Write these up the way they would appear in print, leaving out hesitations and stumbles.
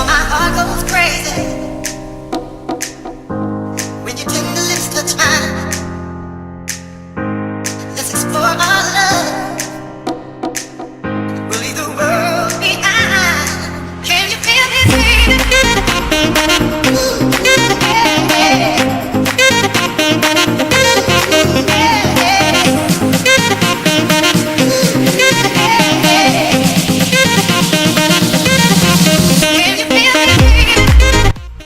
My heart goes crazy when your tender lips touch mine. Let's explore our love. We'll leave the world behind. Can you feel me, baby? Ooh, yeah, yeah.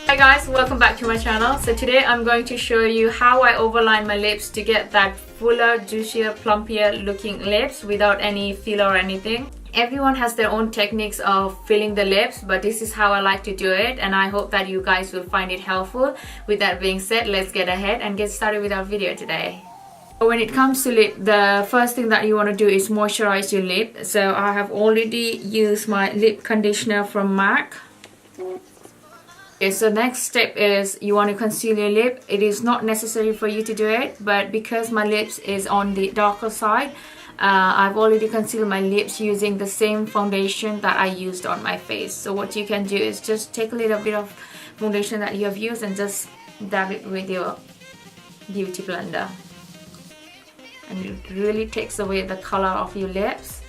Hi guys, welcome back to my channel. So today I'm going to show you how I overline my lips to get that fuller, juicier, plumpier looking lips without any filler or anything. Everyone has their own techniques of filling the lips, but this is how I like to do it, and I hope that you guys will find it helpful. With that being said, let's get ahead and get started with our video today. When it comes to lip, the first thing that you want to do is moisturize your lip. So I have already used my lip conditioner from MAC. Okay, so next step is you want to conceal your lip. It is not necessary for you to do it, but because my lips is on the darker side, I've already concealed my lips using the same foundation that I used on my face. So what you can do is just take a little bit of foundation that you have used and just dab it with your beauty blender. And it really takes away the color of your lips.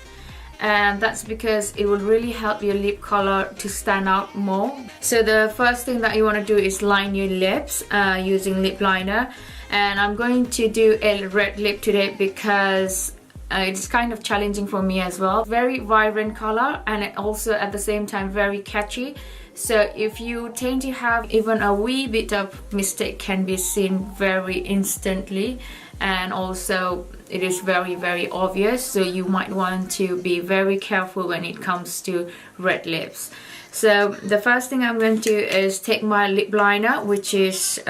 And that's because it will really help your lip color to stand out more. So the first thing that you want to do is line your lips using lip liner, and I'm going to do a red lip today because it's kind of challenging for me as well. Very vibrant color, and it also at the same time very catchy. So if you tend to have even a wee bit of mistake can be seen very instantly, and also it is very obvious, so you might want to be very careful when it comes to red lips. So the first thing I'm going to do is take my lip liner, which is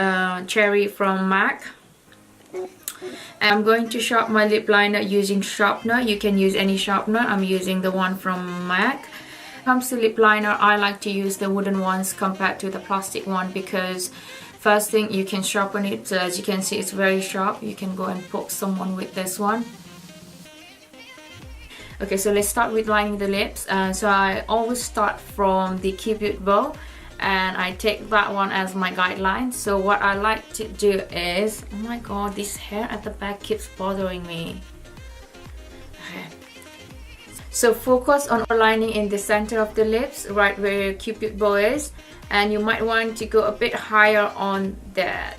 Cherry from MAC. I'm going to sharpen my lip liner using sharpener. You can use any sharpener. I'm using the one from MAC. When it comes to lip liner, I like to use the wooden ones compared to the plastic one because first thing, you can sharpen it. So as you can see, it's very sharp. You can go and poke someone with this one. Okay, so let's start with lining the lips. So I always start from the cupid bow, and I take that one as my guideline. So what I like to do is, oh my god, this hair at the back keeps bothering me. Okay. So focus on aligning in the center of the lips, right where your cupid bow is, and you might want to go a bit higher on that.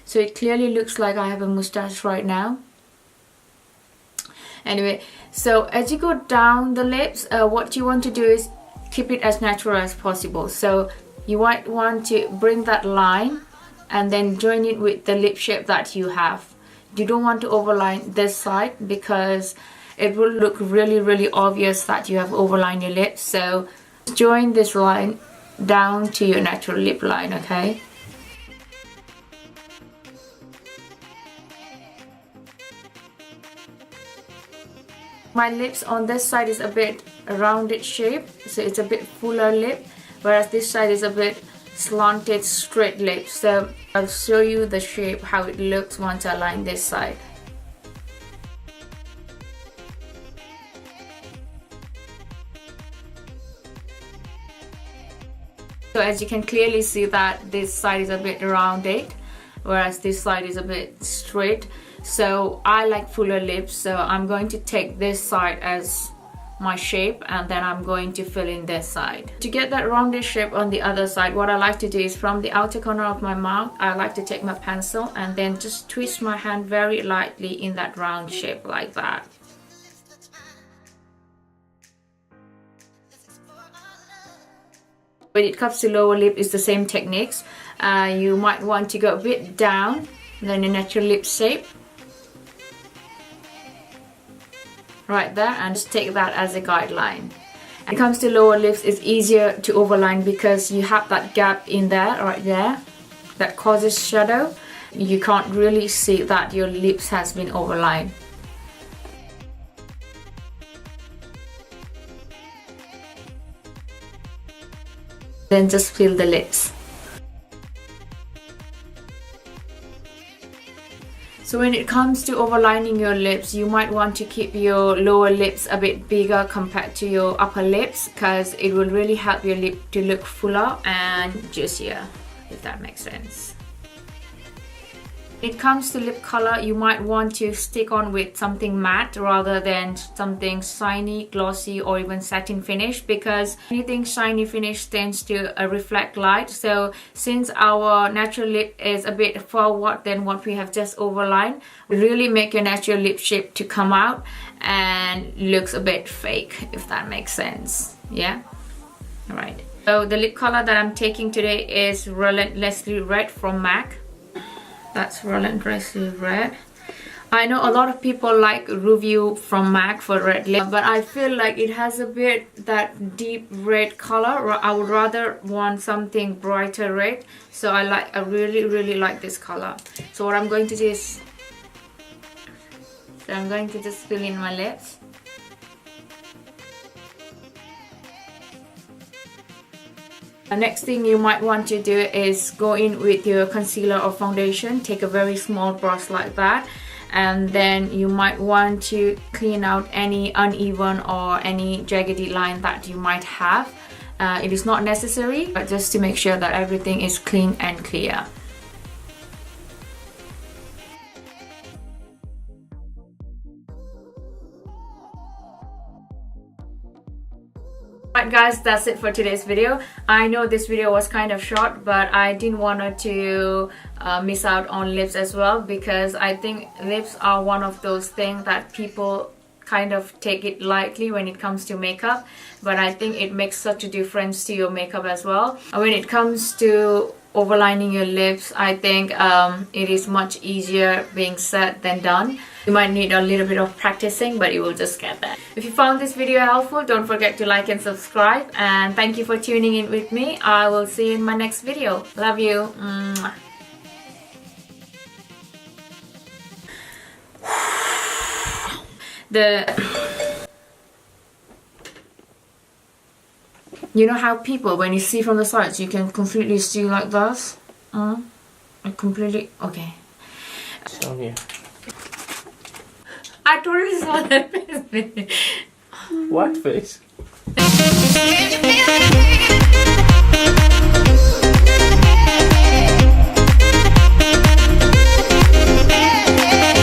So it clearly looks like I have a mustache right now. Anyway, so as you go down the lips, what you want to do is keep it as natural as possible. So you might want to bring that line and then join it with the lip shape that you have. You don't want to overline this side because it will look really obvious that you have overlined your lips. So join this line down to your natural lip line, okay? My lips on this side is a bit rounded shape, so it's a bit fuller lip, whereas this side is a bit slanted straight lip. So I'll show you the shape, how it looks once I line this side. So as you can clearly see that this side is a bit rounded, whereas this side is a bit straight. So I like fuller lips, so I'm going to take this side as my shape, and then I'm going to fill in this side. To get that rounded shape on the other side, what I like to do is from the outer corner of my mouth, I like to take my pencil and then just twist my hand very lightly in that round shape like that. When it comes to lower lip, it's the same techniques. You might want to go a bit down than a natural lip shape. Right there, and just take that as a guideline. When it comes to lower lips, it's easier to overline because you have that gap in there, right there, that causes shadow. You can't really see that your lips has been overlined. Then just fill the lips. So when it comes to overlining your lips, you might want to keep your lower lips a bit bigger compared to your upper lips, because it will really help your lip to look fuller and juicier, if that makes sense. When it comes to lip color, you might want to stick on with something matte rather than something shiny, glossy, or even satin finish, because anything shiny finish tends to reflect light. So since our natural lip is a bit forward than what we have just overlined, really make your natural lip shape to come out and looks a bit fake, if that makes sense. Yeah, all right. So the lip color that I'm taking today is Relentlessly Red from MAC. That's Relentlessly Red. I know a lot of people like Review from MAC for red lip, but I feel like it has a bit that deep red color. I would rather want something brighter red. So I really like this color. So what I'm going to do is, I'm going to just fill in my lips. The next thing you might want to do is go in with your concealer or foundation. Take a very small brush like that, and then you might want to clean out any uneven or any jaggedy line that you might have. It is not necessary, but just to make sure that everything is clean and clear. Alright guys, that's it for today's video. I know this video was kind of short, but I didn't want to miss out on lips as well, because I think lips are one of those things that people kind of take it lightly when it comes to makeup, but I think it makes such a difference to your makeup as well. When it comes to overlining your lips, I think it is much easier being said than done. You might need a little bit of practicing, but you will just get there. If you found this video helpful, don't forget to like and subscribe, and thank you for tuning in with me. I will see you in my next video. Love you. Mwah. You know how people, when you see from the sides, you can completely see like this? Completely, okay. So yeah. I totally saw that face. What face? Can you feel it?